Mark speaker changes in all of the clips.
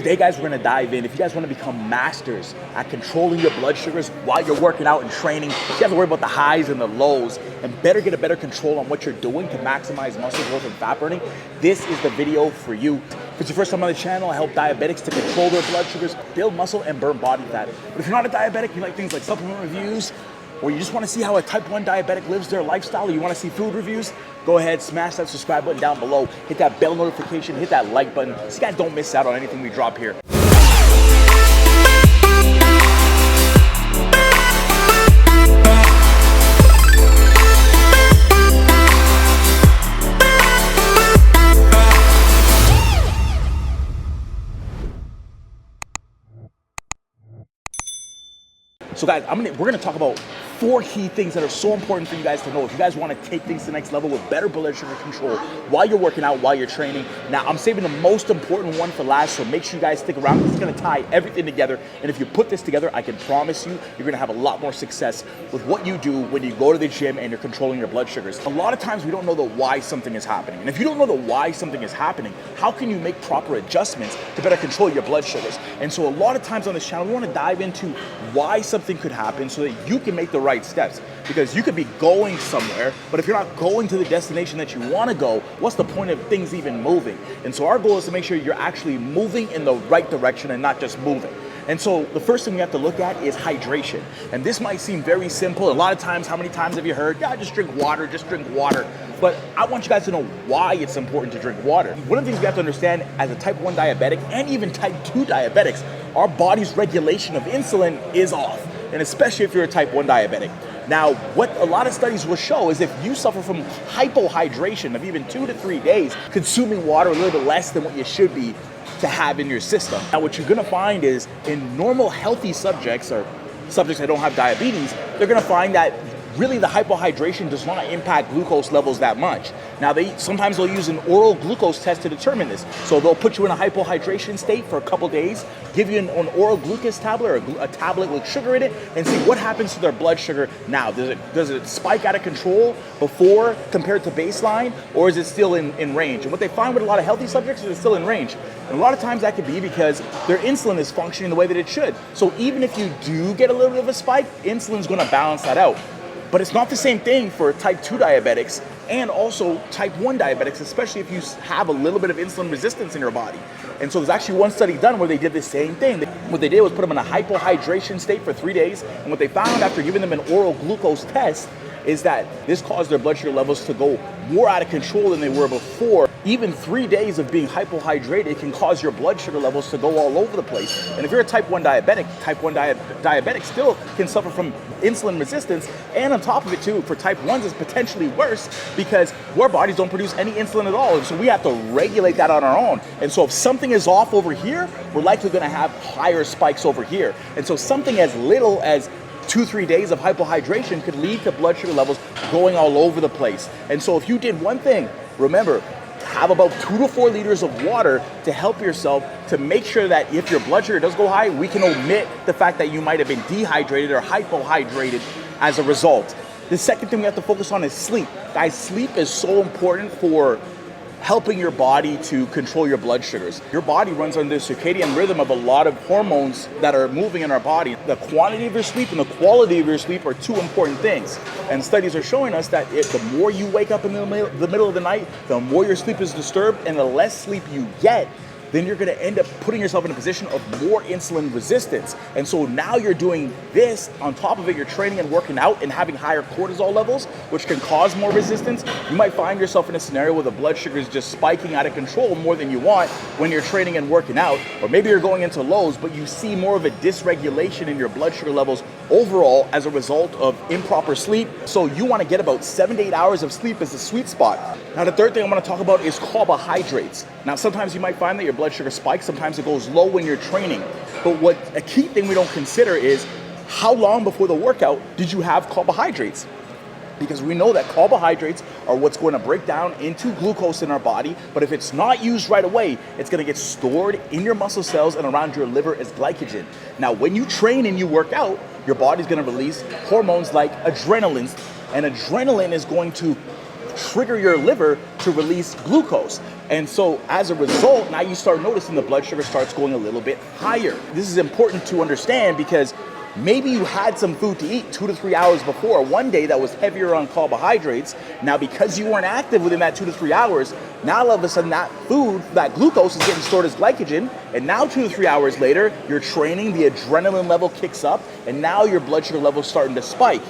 Speaker 1: Today, guys, we're gonna dive in. If you guys wanna become masters at controlling your blood sugars while you're working out and training, you have to worry about the highs and the lows and get a better control on what you're doing to maximize muscle growth and fat burning, this is the video for you. If it's your first time on the channel, I help diabetics to control their blood sugars, build muscle, and burn body fat. But if you're not a diabetic, you like things like supplement reviews, or you just want to see how a type 1 diabetic lives their lifestyle, or you want to see food reviews, go ahead, smash that subscribe button down below, hit that bell notification, hit that like button, so you guys don't miss out on anything we drop here. So guys, we're gonna talk about 4 key things that are so important for you guys to know if you guys want to take things to the next level with better blood sugar control while you're working out, while you're training. Now, I'm saving the most important one for last, so make sure you guys stick around. It's gonna tie everything together, and if you put this together, I can promise you, you're gonna have a lot more success with what you do when you go to the gym and you're controlling your blood sugars. A lot of times we don't know the why something is happening, and if you don't know the why something is happening, how can you make proper adjustments to better control your blood sugars? And so a lot of times on this channel, we wanna dive into why something could happen so that you can make the right steps, because you could be going somewhere, but if you're not going to the destination that you want to go, what's the point of things even moving? And so our goal is to make sure you're actually moving in the right direction and not just moving. And so the first thing we have to look at is hydration. And this might seem very simple. A lot of times, how many times have you heard, yeah, just drink water, just drink water. But I want you guys to know why it's important to drink water. One of the things we have to understand as a type 1 diabetic and even type 2 diabetics, our body's regulation of insulin is off. And especially if you're a type 1 diabetic. Now, what a lot of studies will show is if you suffer from hypohydration of even 2 to 3 days, consuming water a little bit less than what you should be to have in your system. Now, what you're gonna find is in normal healthy subjects or subjects that don't have diabetes, they're gonna find that really the hypohydration does not impact glucose levels that much. Now, sometimes they'll use an oral glucose test to determine this. So they'll put you in a hypohydration state for a couple days, give you an oral glucose tablet or a tablet with sugar in it, and see what happens to their blood sugar now. Does it spike out of control before compared to baseline, or is it still in range? And what they find with a lot of healthy subjects is it's still in range. And a lot of times that could be because their insulin is functioning the way that it should. So even if you do get a little bit of a spike, insulin's gonna balance that out. But it's not the same thing for type 2 diabetics and also type 1 diabetics, especially if you have a little bit of insulin resistance in your body. And so there's actually one study done where they did the same thing. What they did was put them in a hypohydration state for 3 days, and what they found after giving them an oral glucose test is that this caused their blood sugar levels to go more out of control than they were before. Even 3 days of being hypohydrated can cause your blood sugar levels to go all over the place. And if you're a type 1 diabetic, diabetic still can suffer from insulin resistance. And on top of it too, for type 1s, it's potentially worse because our bodies don't produce any insulin at all. And so we have to regulate that on our own. And so if something is off over here, we're likely gonna have higher spikes over here. And so something as little as 2-3 days of hypohydration could lead to blood sugar levels going all over the place. And so if you did one thing, remember, have about 2 to 4 liters of water to help yourself to make sure that if your blood sugar does go high, we can omit the fact that you might have been dehydrated or hypohydrated as a result. The second thing we have to focus on is sleep. Guys, sleep is so important for helping your body to control your blood sugars. Your body runs under the circadian rhythm of a lot of hormones that are moving in our body. The quantity of your sleep and the quality of your sleep are 2 important things. And studies are showing us that the more you wake up in the middle of the night, the more your sleep is disturbed and the less sleep you get, then you're gonna end up putting yourself in a position of more insulin resistance. And so now you're doing this, on top of it, you're training and working out and having higher cortisol levels, which can cause more resistance. You might find yourself in a scenario where the blood sugar is just spiking out of control more than you want when you're training and working out. Or maybe you're going into lows, but you see more of a dysregulation in your blood sugar levels overall as a result of improper sleep. So you wanna get about 7 to 8 hours of sleep as the sweet spot. Now, the third thing I'm gonna talk about is carbohydrates. Now, sometimes you might find that your blood sugar spikes, sometimes it goes low when you're training. But a key thing we don't consider is how long before the workout did you have carbohydrates? Because we know that carbohydrates are what's going to break down into glucose in our body, but if it's not used right away, it's going to get stored in your muscle cells and around your liver as glycogen. Now, when you train and you work out, your body's going to release hormones like adrenaline, and adrenaline is going to trigger your liver to release glucose. And so as a result, now you start noticing the blood sugar starts going a little bit higher. This is important to understand because maybe you had some food to eat 2 to 3 hours before, one day that was heavier on carbohydrates. Now, because you weren't active within that 2 to 3 hours, now all of a sudden that food, that glucose is getting stored as glycogen. And now 2 to 3 hours later, you're training, the adrenaline level kicks up, and now your blood sugar level is starting to spike.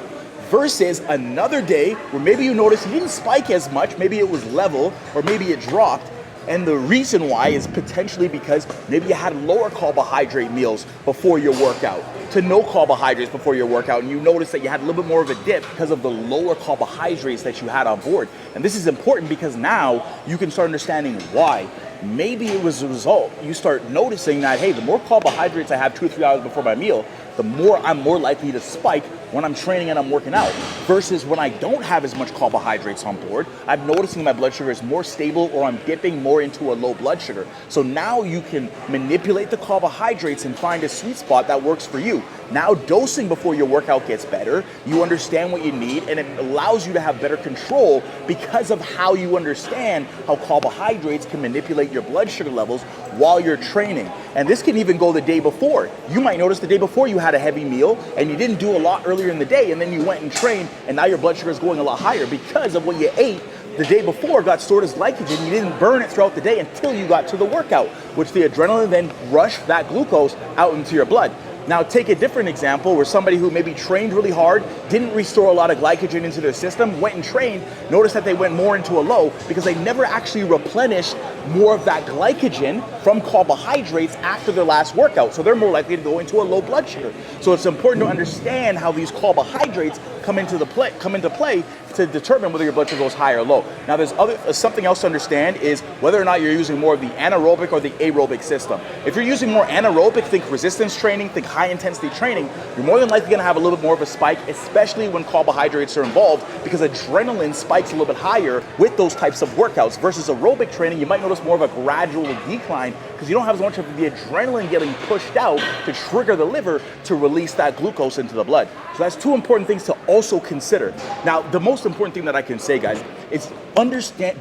Speaker 1: Versus another day where maybe you notice you didn't spike as much, maybe it was level, or maybe it dropped. And the reason why is potentially because maybe you had lower carbohydrate meals before your workout to no carbohydrates before your workout, and you notice that you had a little bit more of a dip because of the lower carbohydrates that you had on board. And this is important because now you can start understanding why. Maybe it was a result. You start noticing that, hey, the more carbohydrates I have 2 or 3 hours before my meal, the more I'm more likely to spike when I'm training and I'm working out. Versus when I don't have as much carbohydrates on board, I'm noticing my blood sugar is more stable or I'm dipping more into a low blood sugar. So now you can manipulate the carbohydrates and find a sweet spot that works for you. Now dosing before your workout gets better, you understand what you need, and it allows you to have better control because of how you understand how carbohydrates can manipulate your blood sugar levels while you're training. And this can even go the day before. You might notice the day before you had a heavy meal and you didn't do a lot earlier in the day, and then you went and trained and now your blood sugar is going a lot higher because of what you ate the day before got stored as glycogen. You didn't burn it throughout the day until you got to the workout, which the adrenaline then rushed that glucose out into your blood. Now take a different example where somebody who maybe trained really hard, didn't restore a lot of glycogen into their system, went and trained, noticed that they went more into a low because they never actually replenished more of that glycogen from carbohydrates after their last workout. So they're more likely to go into a low blood sugar. So it's important to understand how these carbohydrates come into play to determine whether your blood sugar goes high or low. Now there's something else to understand is whether or not you're using more of the anaerobic or the aerobic system. If you're using more anaerobic, think resistance training, think high intensity training, you're more than likely gonna have a little bit more of a spike, especially when carbohydrates are involved, because adrenaline spikes a little bit higher with those types of workouts. Versus aerobic training, you might notice more of a gradual decline because you don't have as much of the adrenaline getting pushed out to trigger the liver to release that glucose into the blood. So that's two important things to also consider. Now, the most important thing that I can say, guys, is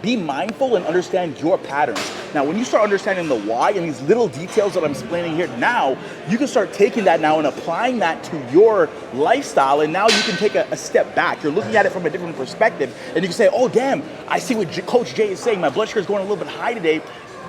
Speaker 1: be mindful and understand your patterns. Now, when you start understanding the why and these little details that I'm explaining here now, you can start taking that now and applying that to your lifestyle, and now you can take a step back. You're looking at it from a different perspective, and you can say, oh, damn, I see what Coach Jay is saying. My blood sugar is going a little bit high today.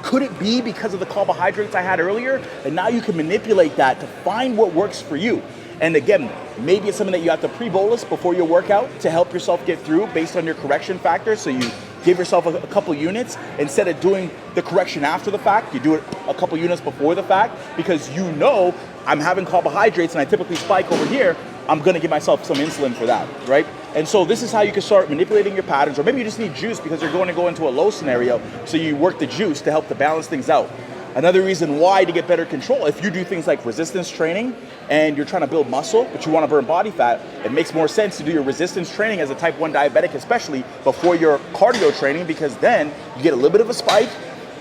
Speaker 1: Could it be because of the carbohydrates I had earlier? And now you can manipulate that to find what works for you. And again, maybe it's something that you have to pre-bolus before your workout to help yourself get through based on your correction factor. So you give yourself a couple units instead of doing the correction after the fact. You do it a couple units before the fact because you know I'm having carbohydrates and I typically spike over here. I'm gonna give myself some insulin for that, right? And so this is how you can start manipulating your patterns, or maybe you just need juice because you're going to go into a low scenario, so you work the juice to help to balance things out. Another reason why to get better control, if you do things like resistance training and you're trying to build muscle, but you want to burn body fat, it makes more sense to do your resistance training as a type 1 diabetic, especially before your cardio training, because then you get a little bit of a spike,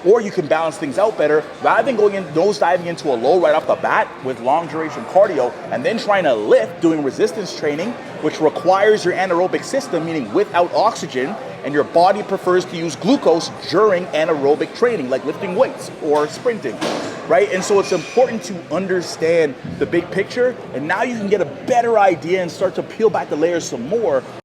Speaker 1: or you can balance things out better rather than going in nose diving into a low right off the bat with long duration cardio and then trying to lift doing resistance training, which requires your anaerobic system, meaning without oxygen, and your body prefers to use glucose during anaerobic training, like lifting weights or sprinting, right? And so it's important to understand the big picture, and now you can get a better idea and start to peel back the layers some more